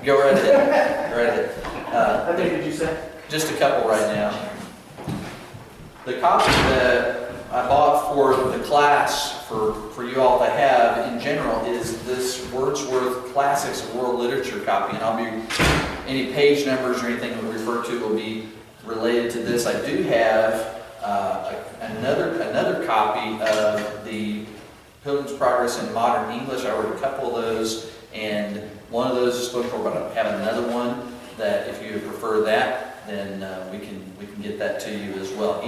Go right ahead. Go right ahead. How many did you say? Just a couple right now. The copy that I bought for the class for you all to have in general is this Wordsworth Classics of World Literature copy, and any page numbers or anything we refer to will be related to this. I do have another copy of the Pilgrims Progress in Modern English. I ordered a couple of those, and one of those is spoken for, but I have another one that if you prefer that, then we can get that to you as well.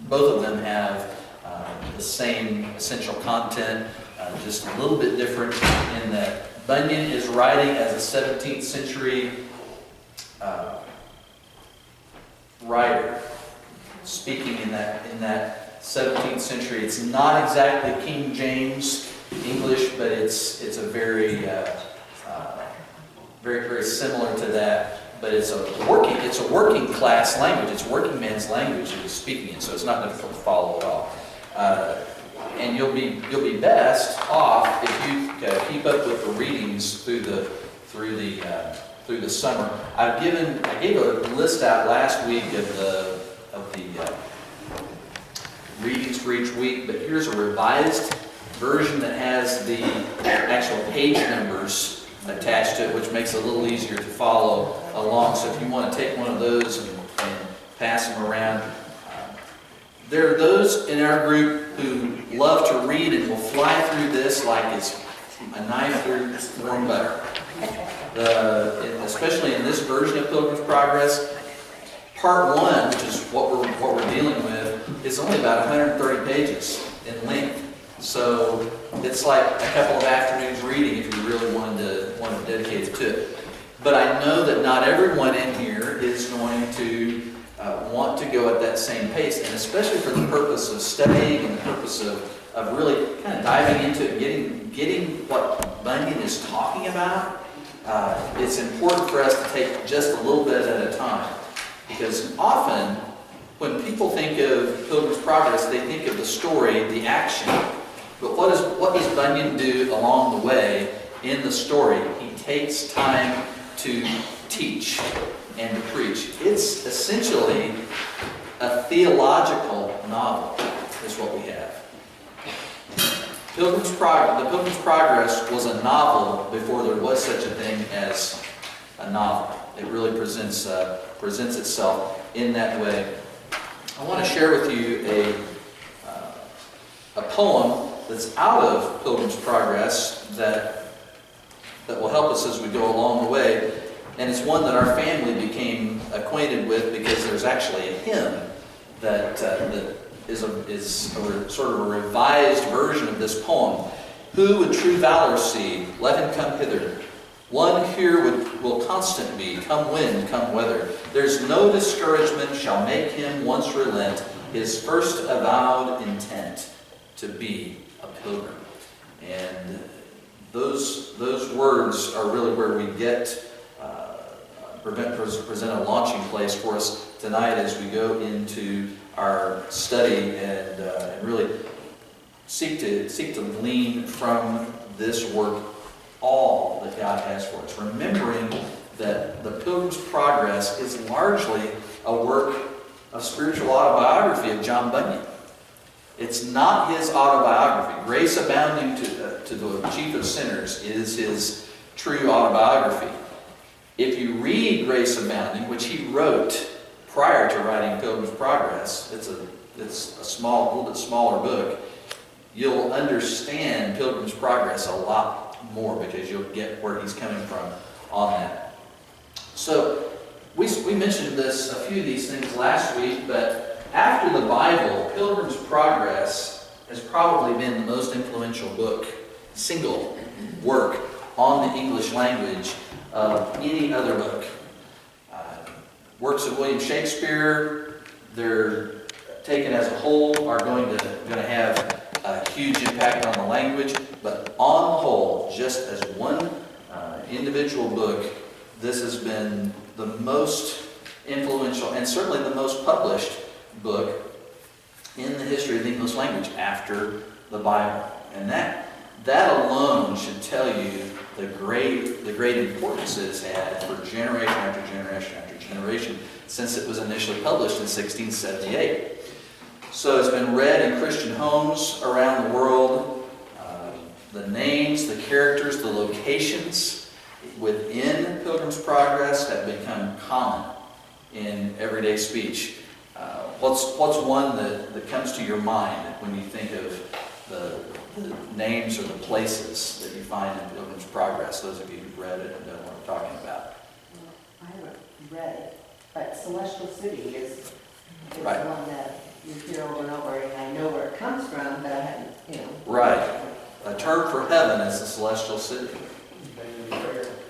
Both of them have the same essential content, just a little bit different in that Bunyan is writing as a 17th century writer, speaking in that 17th century. It's not exactly King James English, but it's a very very similar to that. But it's a working class language. It's a working man's language that he's speaking in, so it's not difficult to follow at all. And you'll be best off if you keep up with the readings through the summer. I gave a list out last week of the readings for each week, but here's a revised version that has the actual page numbers attached to it, which makes it a little easier to follow along. So if you want to take one of those and pass them around. There are those in our group who love to read and will fly through this like it's a knife through warm butter. Especially in this version of Pilgrims Progress, Part 1, which is what we're dealing with, is only about 130 pages in length. So it's like a couple of afternoons reading if you really wanted to dedicate it to it. But I know that not everyone in here is going to want to go at that same pace, and especially for the purpose of studying and the purpose of really kind of diving into it, getting what Bunyan is talking about. It's important for us to take just a little bit at a time, because often when people think of Pilgrim's Progress, they think of the story, the action. But what does Bunyan do along the way in the story? He takes time to teach and to preach. It's essentially a theological novel, is what we have. The Pilgrim's Progress was a novel before there was such a thing as a novel. It really presents itself in that way. I want to share with you a poem that's out of Pilgrim's Progress that will help us as we go along the way. And it's one that our family became acquainted with because there's actually a hymn that is sort of a revised version of this poem. Who would true valor see? Let him come hither. One here will constant be, come wind, come weather. There's no discouragement shall make him once relent his first avowed intent to be a pilgrim. And those words are really where we present a launching place for us tonight as we go into our study and really seek to glean from this work all that God has for us. Remembering that the Pilgrim's Progress is largely a work of spiritual autobiography of John Bunyan. It's not his autobiography. Grace Abounding to the Chief of Sinners is his true autobiography. If you read Grace Abounding, which he wrote prior to writing Pilgrim's Progress, it's a little bit smaller book, you'll understand Pilgrim's Progress a lot more because you'll get where he's coming from on that. So we mentioned a few of these things last week, but after the Bible, Pilgrim's Progress has probably been the most influential single work on the English language of any other book. Works of William Shakespeare, they're taken as a whole, are going to have a huge impact on the language, but on the whole, just as one individual book, this has been the most influential and certainly the most published book in the history of the English language after the Bible. And that That alone should tell you the great importance it has had for generation after generation after generation since it was initially published in 1678. So it's been read in Christian homes around the world. The names, the characters, the locations within Pilgrims Progress have become common in everyday speech. What's one that comes to your mind when you think of the names or the places that you find in Pilgrims Progress? Those of you who've read it and know what I'm talking about. I haven't read it, but Celestial City is Right. one that you hear over and over, and I know where it comes from, but I hadn't, Right. A term for heaven is the Celestial City.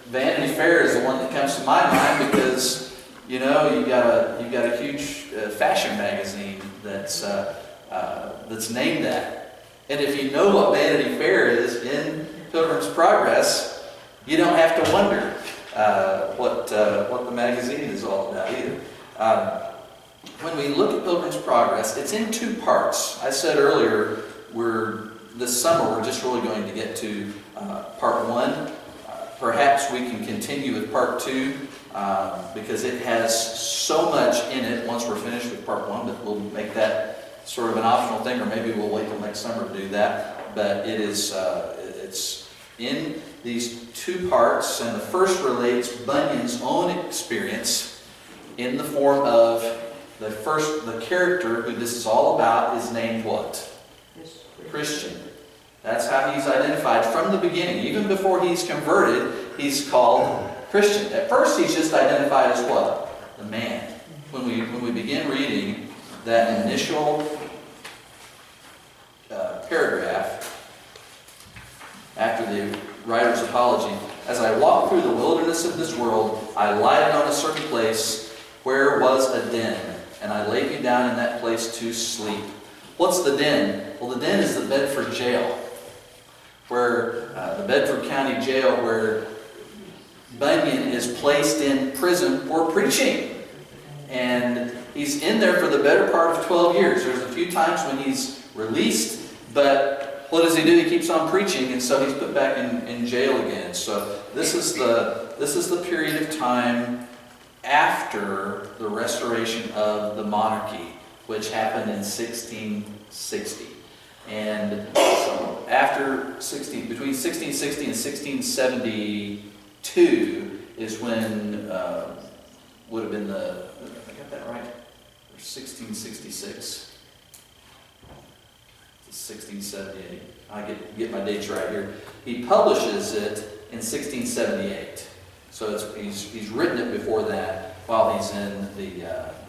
Vanity Fair is the one that comes to my mind because, you've got a huge fashion magazine that's named that. And if you know what Vanity Fair is in Pilgrim's Progress, you don't have to wonder what the magazine is all about either. When we look at Pilgrim's Progress, it's in two parts. I said earlier, this summer we're just really going to get to part one. Perhaps we can continue with part two because it has so much in it once we're finished with part one, but we'll make that sort of an optional thing, or maybe we'll wait till next summer to do that. But it's in these two parts, and the first relates Bunyan's own experience in the form of the character who this is all about is named what? Christian. That's how he's identified from the beginning. Even before he's converted, he's called Christian. At first, he's just identified as what? The man. When we begin reading that initial paragraph after the writer's apology, as I walked through the wilderness of this world, I lighted on a certain place where was a den, and I laid me down in that place to sleep. What's the den? Well, the den is the Bedford jail, where the Bedford County Jail, where Bunyan is placed in prison for preaching. And he's in there for the better part of 12 years. There's a few times when he's released, but what does he do? He keeps on preaching, and so he's put back in jail again. So this is the period of time after the restoration of the monarchy, which happened in 1660. And so between 1660 and 1672 is when would have been I got that right? Or 1666. 1678. I get my dates right here. He publishes it in 1678. So he's written it before that while he's in the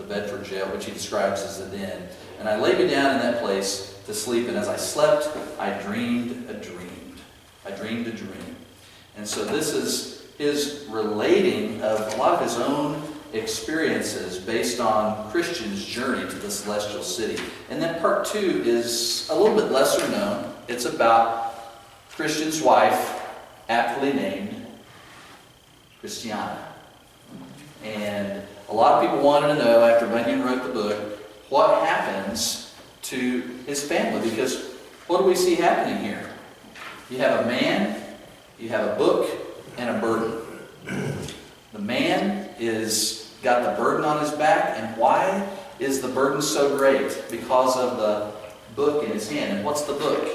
Bedford jail, which he describes as the den. And I laid me down in that place to sleep, and as I slept, I dreamed a dream. I dreamed a dream. And so this is his relating of a lot of his own experiences based on Christian's journey to the Celestial City. And then part two is a little bit lesser known. It's about Christian's wife, aptly named Christiana. And a lot of people wanted to know, after Bunyan wrote the book, what happens to his family, because what do we see happening here? You have a man, you have a book, and a burden. The man got the burden on his back, and why is the burden so great? Because of the book in his hand. And what's the book?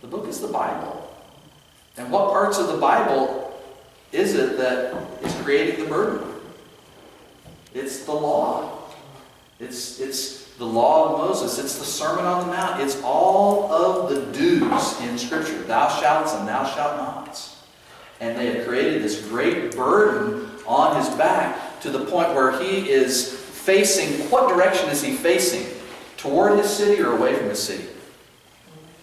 The book is the Bible. And what parts of the Bible is it that is creating the burden? It's the law. It's the law of Moses. It's the Sermon on the Mount. It's all of the do's in Scripture. Thou shalt and thou shalt nots. And they have created this great burden on his back to the point where he is facing, what direction is he facing? Toward his city or away from his city?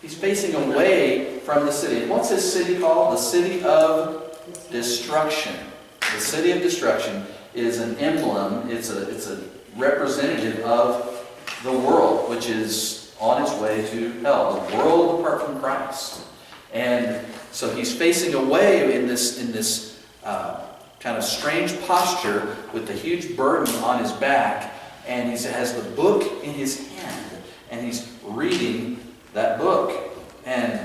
He's facing away from the city. And what's his city called? The city of destruction. The city of destruction is an emblem. It's a representative of the world, which is on its way to hell. The world apart from Christ. And so he's facing away in this kind of strange posture with the huge burden on his back, and he has the book in his hand, and he's reading that book. And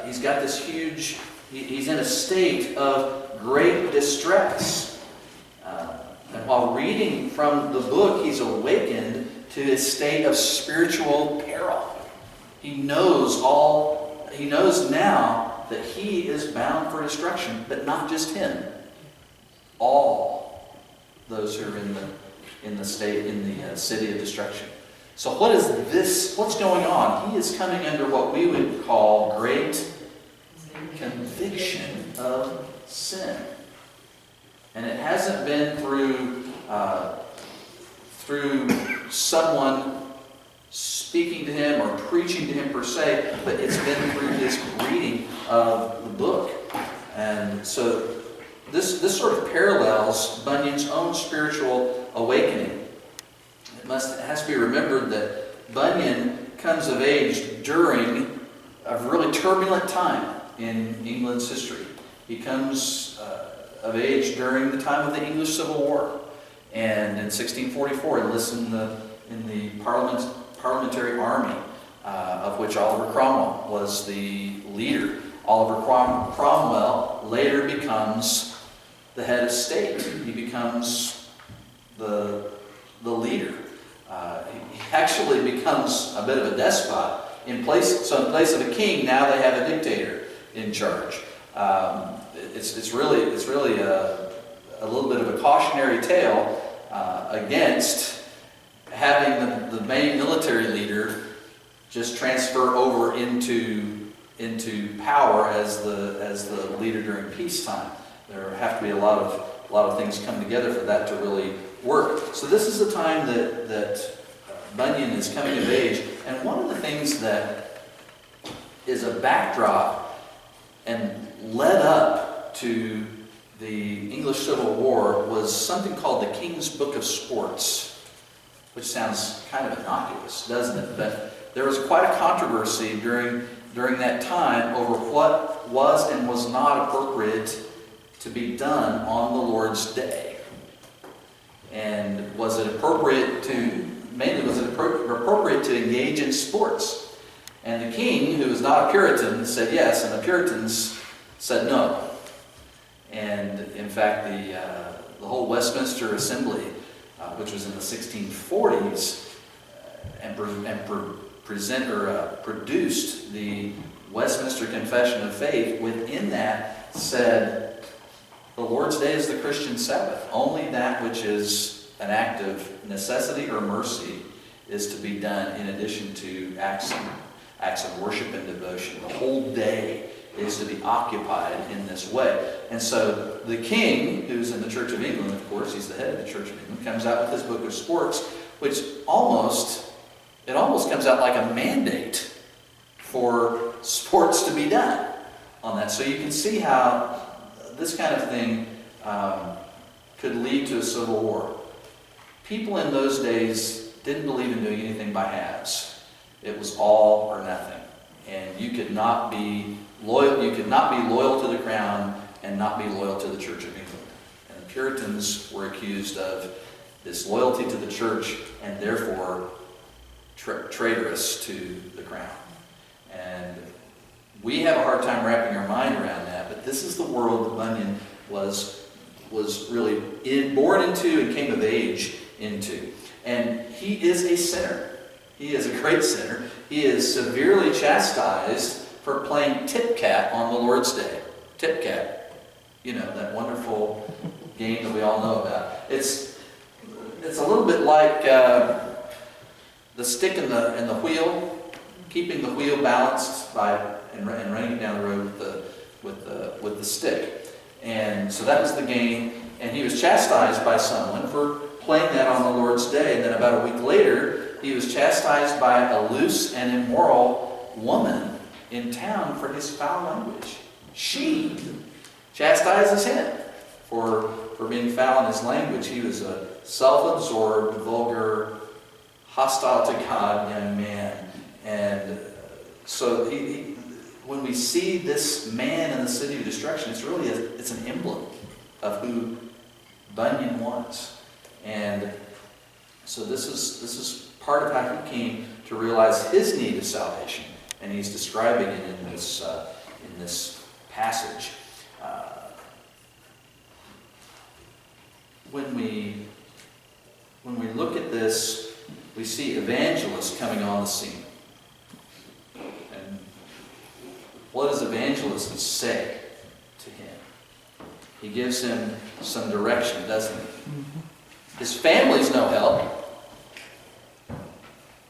he's got this huge, he's in a state of great distress. And while reading from the book, he's awakened to his state of spiritual peril. He knows now that he is bound for destruction, but not just him. All those who are in the city of destruction. So what's going on? He is coming under what we would call great conviction of sin. And it hasn't been through someone speaking to him or preaching to him per se, but it's been through his reading of the book. And so this sort of parallels Bunyan's own spiritual awakening. It has to be remembered that Bunyan comes of age during a really turbulent time in England's history. He comes of age during the time of the English Civil War. And in 1644, enlists in the parliamentary army, of which Oliver Cromwell was the leader. Oliver Cromwell later becomes the head of state. He becomes the leader. He actually becomes a bit of a despot. In place of a king, now they have a dictator in charge. It's really a little bit of a cautionary tale against having the main military leader just transfer over into power as the leader during peacetime. There have to be a lot of things come together for that to really work. So this is the time that Bunyan is coming of age, and one of the things that is a backdrop and led up to the English Civil War was something called the King's Book of Sports, which sounds kind of innocuous, doesn't it? But there was quite a controversy during that time over what was and was not appropriate to be done on the Lord's Day. And was it appropriate to engage in sports? And the king, who was not a Puritan, said yes, and the Puritans said no. And in fact, the whole Westminster Assembly, which was in the 1640s, produced the Westminster Confession of Faith, within that said, the Lord's Day is the Christian Sabbath. Only that which is an act of necessity or mercy is to be done in addition to acts of worship and devotion. The whole day is to be occupied in this way. And so the king, who's in the Church of England, of course, he's the head of the Church of England, comes out with his Book of Sports, which almost comes out like a mandate for sports to be done on that. So you can see how this kind of thing could lead to a civil war. People in those days didn't believe in doing anything by halves. It was all or nothing. And you could not be loyal. You could not be loyal to the crown and not be loyal to the Church of England. And the Puritans were accused of disloyalty to the church and therefore traitorous to the crown. And we have a hard time wrapping our mind around that, but this is the world that Bunyan was really born into and came of age into. And he is a sinner. He is a great sinner. He is severely chastised for playing tip-cat on the Lord's Day. Tip-cat. You know, that wonderful game that we all know about. It's a little bit like the stick and the wheel, keeping the wheel balanced and running it down the road with the stick. And so that was the game. And he was chastised by someone for playing that on the Lord's Day. And then about a week later, he was chastised by a loose and immoral woman in town for his foul language. She chastises him for being foul in his language. He was a self-absorbed, vulgar, hostile to God young man. And so when we see this man in the city of destruction, it's an emblem of who Bunyan was. And so this is part of how he came to realize his need of salvation. and he's describing it in this passage. When we look at this, we see evangelists coming on the scene. And what does evangelist say to him? He gives him some direction, doesn't he? His family's no help.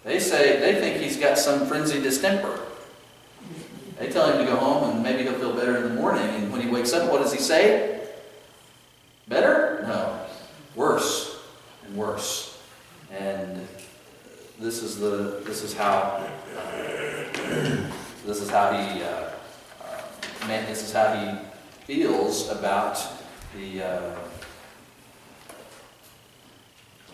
They think he's got some frenzied distemper. They tell him to go home and maybe he'll feel better in the morning. And when he wakes up, what does he say? Better? No. Worse and worse. And this is how he feels about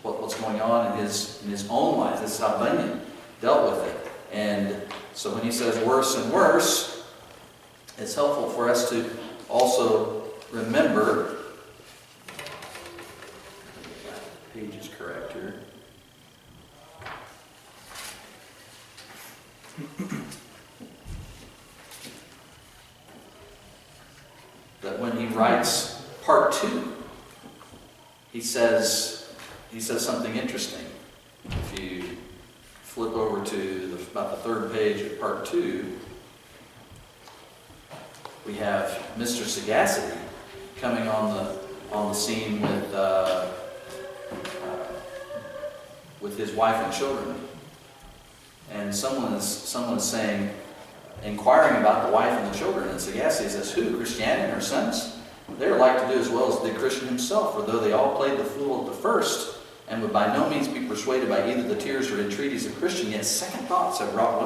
what's going on in his own life. This is how Bunyan dealt with it. And so when he says worse and worse, it's helpful for us to also remember, page is correct here, that when he writes part 2, he says something interesting. If you flip over to about the 3rd page of part 2, we have Mr. Sagacity coming on the scene with his wife and children, and someone is saying, inquiring about the wife and the children, and Sagacity says, "Who? Christiana and her sons? They are like to do as well as did Christian himself, for though they all played the fool at the first, and would by no means be persuaded by either the tears or entreaties of Christian, yet second thoughts have wrought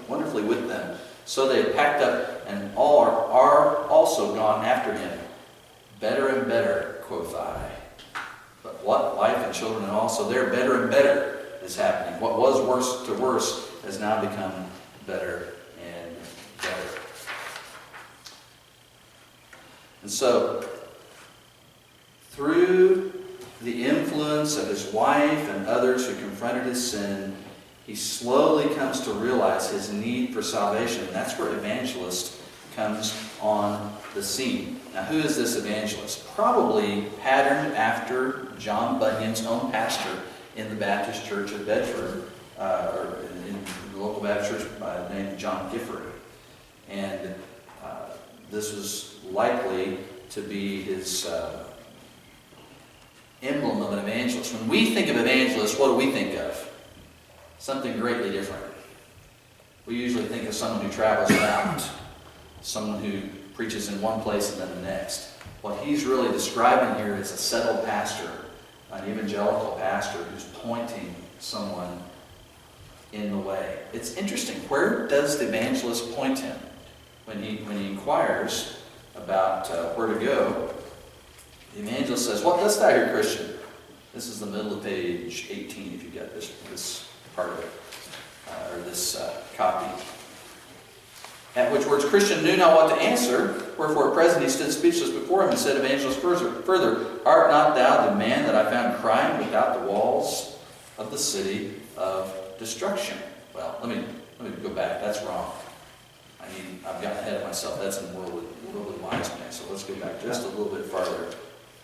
wonderfully with them. So they have packed up, and all are also gone after him. Better and better, quoth I." But what? Wife and children and all. So there, better and better is happening. What was worse to worse has now become better and better. And so, through the influence of his wife and others who confronted his sin, he slowly comes to realize his need for salvation. And that's where evangelist comes on the scene. Now, who is this evangelist? Probably patterned after John Bunyan's own pastor in the Baptist Church of Bedford, or in the local Baptist church by the name of John Gifford. And this was likely to be his emblem of an evangelist. When we think of evangelist, what do we think of? Something greatly different. We usually think of someone who travels around, someone who preaches in one place and then the next. What he's really describing here is a settled pastor, an evangelical pastor who's pointing someone in the way. It's interesting. Where does the evangelist point him? When he inquires about where to go, the evangelist says, "What dost thou here, Christian?" This is the middle of page 18, if you get this part of it, or this copy. At which words Christian knew not what to answer, wherefore at present he stood speechless before him and said, "Evangelist, further, art not thou the man that I found crying without the walls of the city of destruction?" Well, let me go back. That's wrong. I've gotten ahead of myself. That's in worldly wise man. So let's go back just a little bit farther.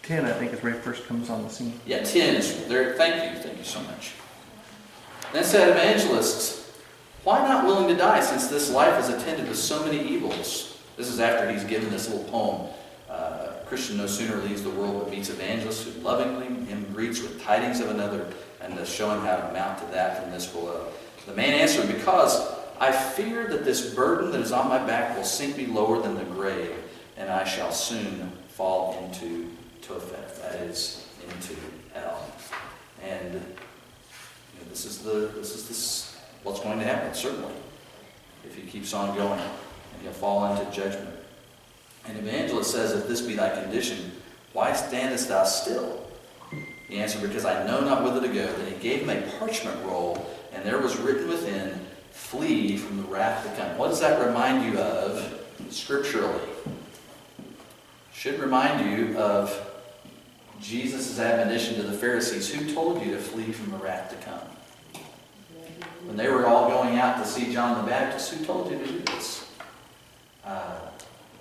10, I think, is where he first comes on the scene. Yeah, 10 is there. Thank you so much. Then said evangelist, "Why not willing to die, since this life is attended with so many evils?" This is after he's given this little poem. Christian no sooner leaves the world but meets evangelist, who lovingly him greets with tidings of another, and does show him how to mount to that from this below. The man answered, "Because I fear that this burden that is on my back will sink me lower than the grave, and I shall soon fall into Tophet," that is, into hell. And this is what's going to happen, certainly, if he keeps on going, and he'll fall into judgment. And evangelist says, "If this be thy condition, why standest thou still?" He answered, "Because I know not whither to go." Then he gave him a parchment roll, and there was written within, "Flee from the wrath to come." What does that remind you of scripturally? Should remind you of Jesus' admonition to the Pharisees. Who told you to flee from the wrath to come? When they were all going out to see John the Baptist, who told you to do this?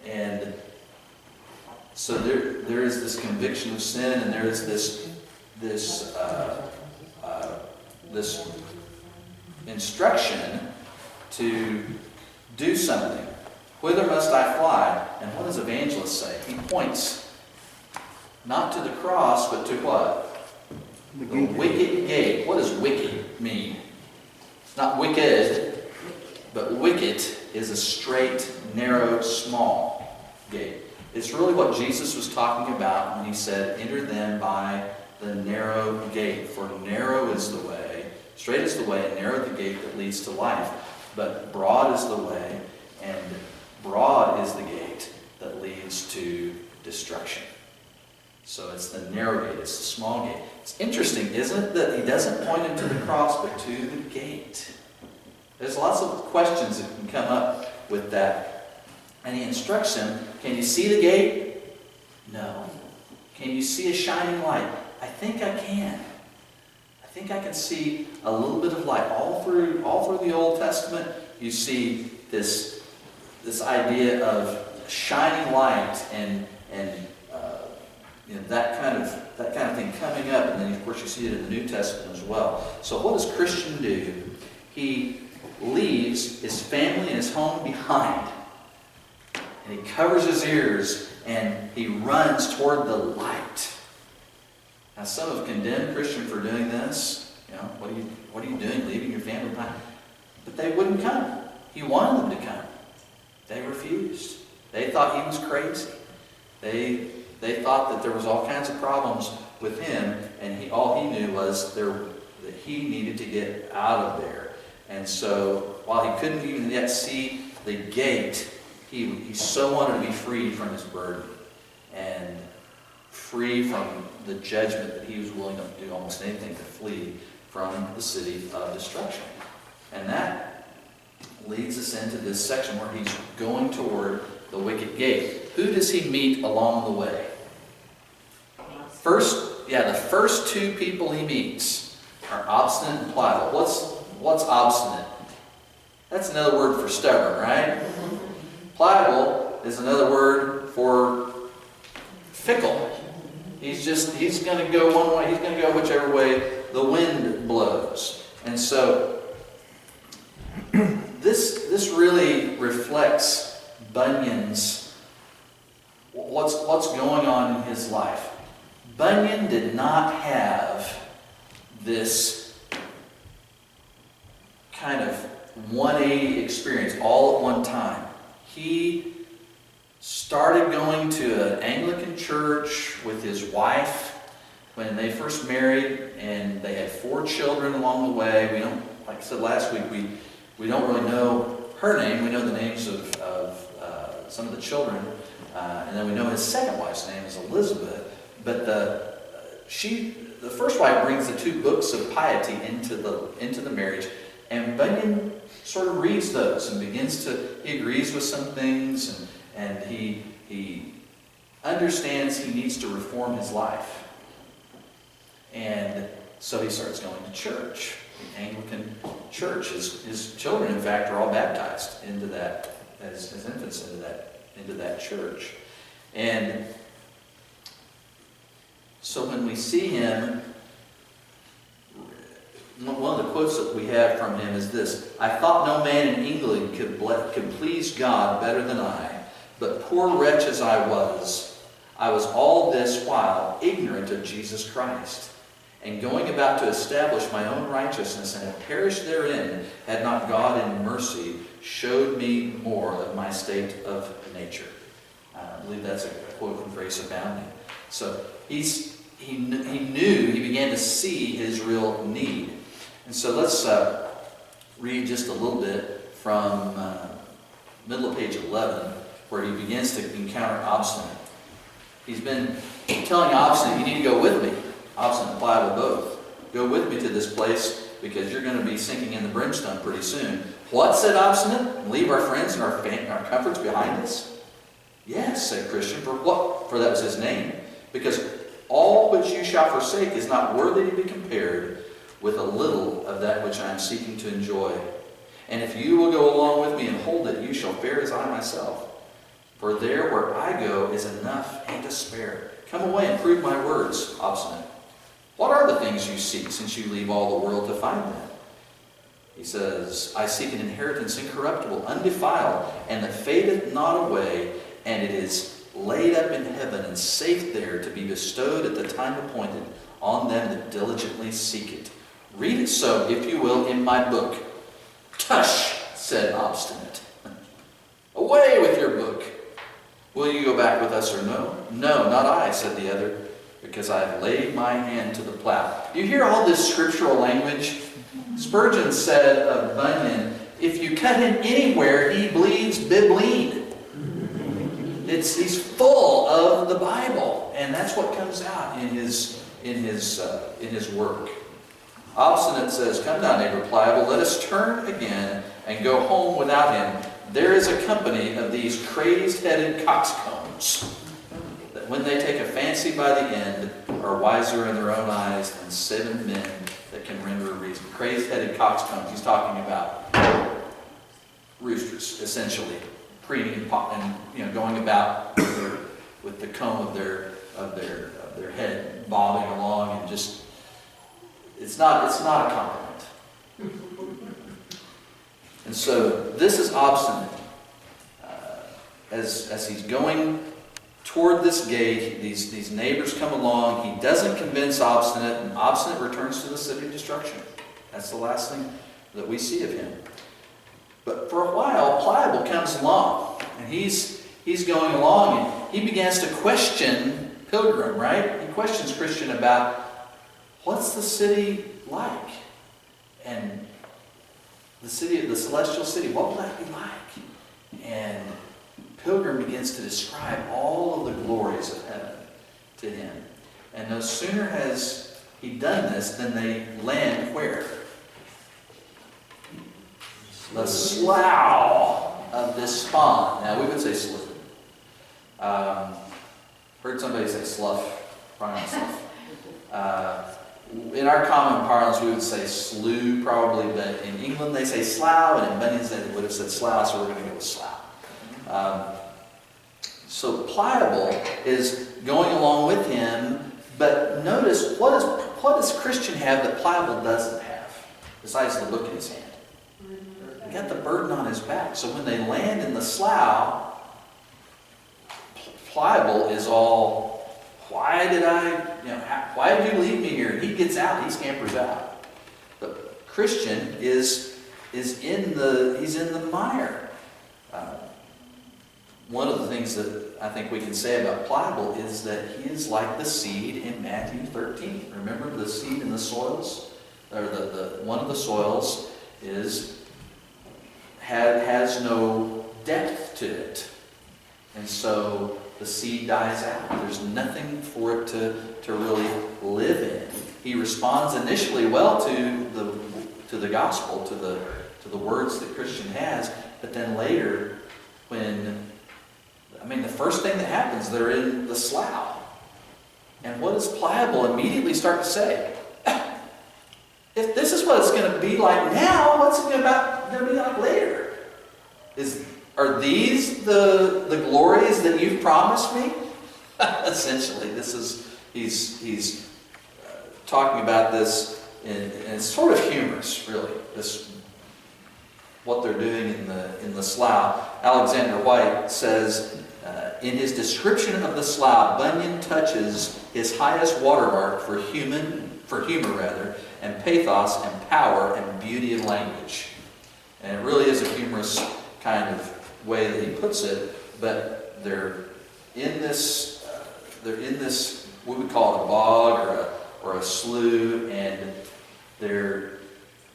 And so there is this conviction of sin, and there is this instruction to do something. Whither must I fly? And what does evangelist say? He points not to the cross, but to what? The wicket gate. What does wicket mean? Not wicked, but wicket is a straight, narrow, small gate. It's really what Jesus was talking about when he said, enter them by the narrow gate. For narrow is the way, straight is the way, and narrow the gate that leads to life. But broad is the way, and broad is the gate that leads to destruction. So it's the narrow gate, it's the small gate. It's interesting, isn't it, that he doesn't point him to the cross, but to the gate. There's lots of questions that can come up with that. And he instructs him, can you see the gate? No. Can you see a shining light? I think I can. I think I can see a little bit of light. All through the Old Testament, you see this idea of shining light and that kind of thing coming up, and then of course you see it in the New Testament as well. So what does Christian do? He leaves his family and his home behind, and he covers his ears and he runs toward the light. Now some have condemned Christian for doing this. What are you doing, leaving your family behind? But they wouldn't come. He wanted them to come. They refused. They thought he was crazy. They thought that there was all kinds of problems with him, and all he knew was that he needed to get out of there. And so, while he couldn't even yet see the gate, he so wanted to be free from his burden and free from the judgment that he was willing to do almost anything to flee from the city of destruction. And that leads us into this section where he's going toward the wicket gate. Who does he meet along the way? The first two people he meets are obstinate and pliable. What's obstinate? That's another word for stubborn, right? Pliable is another word for fickle. He's going to go one way, he's going to go whichever way the wind blows. And so this really reflects Bunyan's what's going on in his life. Bunyan did not have this kind of 180 experience all at one time. He started going to an Anglican church with his wife when they first married, and they had 4 children along the way. We don't, like I said last week, we don't really know her name. We know the names of some of the children, and then we know his second wife's name is Elizabeth. But the first wife brings the 2 books of piety into the marriage, and Bunyan sort of reads those and he agrees with some things, and he understands he needs to reform his life. And so he starts going to church, the Anglican church. His children, in fact, are all baptized into that, as infants into that church. And so when we see him, one of the quotes that we have from him is this: I thought no man in England could please God better than I, but poor wretch as I was all this while ignorant of Jesus Christ, and going about to establish my own righteousness, and have perished therein, had not God in mercy showed me more of my state of nature. I believe that's a quote from Grace Abounding. So he knew, he began to see his real need. And so let's read just a little bit from middle of page 11, where he begins to encounter obstinate. He's been telling obstinate, you need to go with me. Obstinate and pliable both. Go with me to this place, because you're going to be sinking in the brimstone pretty soon. What, said obstinate? Leave our friends and our comforts behind us? Yes, said Christian. For what? For that was his name. Because all which you shall forsake is not worthy to be compared with a little of that which I am seeking to enjoy. And if you will go along with me and hold it, you shall fare as I myself. For there where I go is enough and to spare. Come away and prove my words, obstinate. What are the things you seek, since you leave all the world to find them? He says, I seek an inheritance incorruptible, undefiled, and that fadeth not away, and it is laid up in heaven and safe there to be bestowed at the time appointed on them that diligently seek it. Read it so, if you will, in my book. Tush, said obstinate. Away with your book. Will you go back with us or no? No, not I, said the other, because I have laid my hand to the plow. You hear all this scriptural language? Spurgeon said of Bunyan, if you cut him anywhere, he bleeds bibline. He's full of the Bible, and that's what comes out in his work. Obstinate says, come down, neighbor Pliable, let us turn again and go home without him. There is a company of these crazed-headed coxcombs that when they take a fancy by the end are wiser in their own eyes than 7 men that can render a reason. Crazed-headed coxcombs, he's talking about roosters, essentially, preening and going about with the comb of their head bobbing along, and just it's not a compliment. And so this is obstinate. As he's going toward this gate, these neighbors come along. He doesn't convince obstinate, and obstinate returns to the city of destruction. That's the last thing that we see of him. But for a while, Pliable comes along, and he's going along, and he begins to question Pilgrim, right? He questions Christian about what's the city like, and the celestial city, what will that be like? And Pilgrim begins to describe all of the glories of heaven to him. And no sooner has he done this than they land where? The slough of despond. Now we would say slough. Heard somebody say slough. Probably not slough. In our common parlance, we would say slough probably, but in England they say slough, and in Bunyan they would have said slough, so we're going to go with slough. So Pliable is going along with him, but notice what does Christian have that Pliable doesn't have, besides the book in his hand? He got the burden on his back. So when they land in the slough, Pliable is all, why did you leave me here? He gets out, he scampers out. But Christian is in the mire. One of the things that I think we can say about Pliable is that he is like the seed in Matthew 13. Remember the seed in the soils? Or one of the soils has no depth to it. And so the seed dies out. There's nothing for it to really live in. He responds initially well to the gospel, to the words that Christian has, but then later, the first thing that happens, they're in the slough. And what does Pliable immediately start to say? If this is what it's going to be like now, what's it going to be like later? Are these the glories that you've promised me? Essentially, he's talking about this, and it's sort of humorous, really. What they're doing in the slough. Alexander White says, in his description of the slough, Bunyan touches his highest watermark for humor, and pathos and power and beauty of language. And it really is a humorous kind of way that he puts it, but they're in this what we call a bog or a slough, and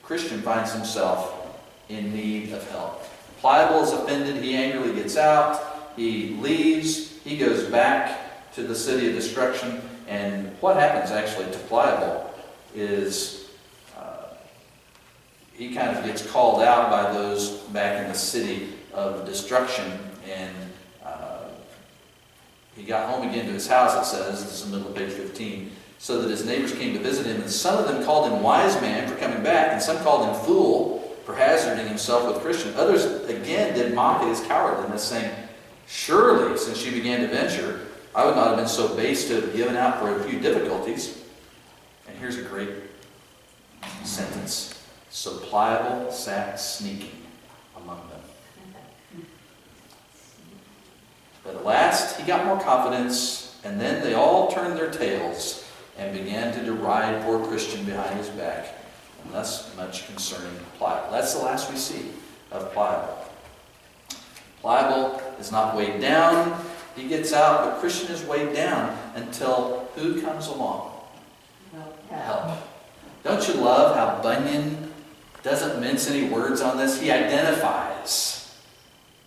Christian finds himself in need of help. Pliable is offended. He angrily gets out. He leaves. He goes back to the city of destruction. And what happens actually to Pliable is he kind of gets called out by those back in the city of destruction, and he got home again to his house, it says, this is the middle of page 15, so that his neighbors came to visit him, and some of them called him wise man for coming back, and some called him fool for hazarding himself with Christian. Others again did mock at his cowardliness, saying, surely, since you began to venture, I would not have been so base to have given out for a few difficulties. And here's a great sentence. So pliable sat sneaking among them. But at last he got more confidence, and then they all turned their tails and began to deride poor Christian behind his back, and thus much concerning Pliable. That's the last we see of Pliable. Pliable is not weighed down. He gets out, but Christian is weighed down until who comes along? Help. Don't you love how Bunyan doesn't mince any words on this? He identifies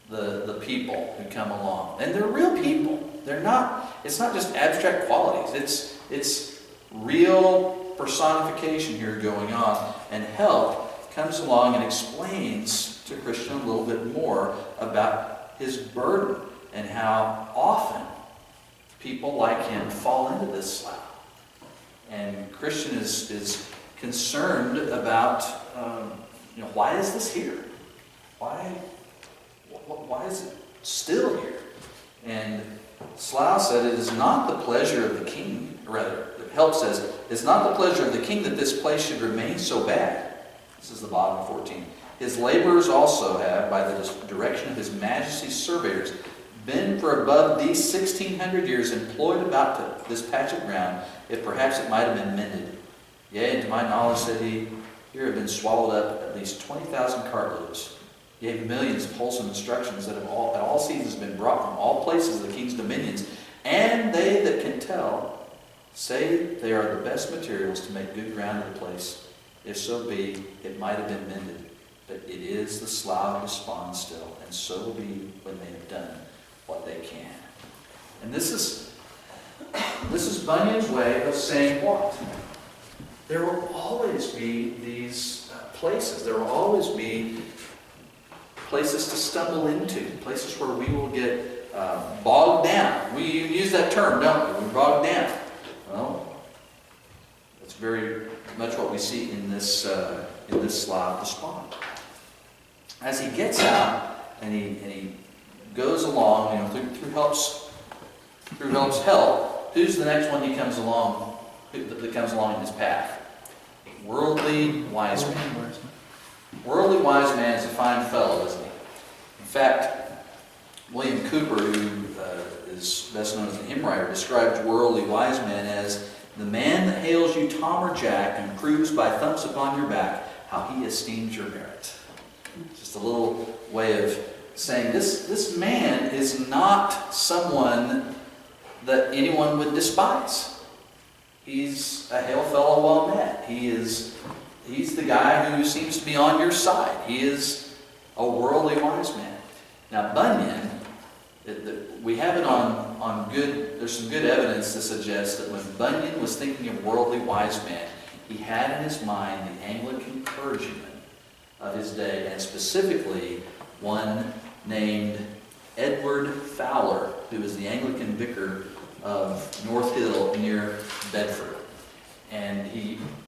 the people who come along. And they're real people. It's not just abstract qualities. It's real personification here going on. And help comes along and explains to Christian a little bit more about his burden and how often people like him fall into this slough. And Christian is concerned about, why is this here? Why is it still here? And Slough said, it is not the pleasure of the king, rather, Help says, it's not the pleasure of the king that this place should remain so bad. This is the bottom of 14. His laborers also have, by the direction of his majesty's surveyors, been for above these 1600 years employed about this patch of ground, if perhaps it might have been mended. Yea, and to my knowledge, said he, here have been swallowed up at least 20,000 cartloads. Yea, millions of wholesome instructions that have at all seasons been brought from all places of the king's dominions, and they that can tell say they are the best materials to make good ground of the place. If so be, it might have been mended, but it is the slough of spawn still, and so will be when they have done what they can. And this is Bunyan's way of saying what? There will always be these places. There will always be places to stumble into, places where we will get bogged down. We use that term, don't we? We're bogged down. Well, that's very much what we see in this slough of despond. As he gets out and he goes along, through help's help, who's the next one he comes along that comes along in his path? Worldly wise man. Worldly wise man is a fine fellow, isn't he? In fact, William Cooper, who is best known as the hymn writer, describes worldly wise men as the man that hails you Tom or Jack and proves by thumps upon your back how he esteems your merit. Just a little way of saying this man is not someone that anyone would despise. He's a hail fellow well met. He's the guy who seems to be on your side. He is a worldly wise man. Now Bunyan, we have it on good, there's some good evidence to suggest that when Bunyan was thinking of worldly wise men, he had in his mind the Anglican clergymen of his day, and specifically one named Edward Fowler, who was the Anglican vicar of North Hill near Bedford. And he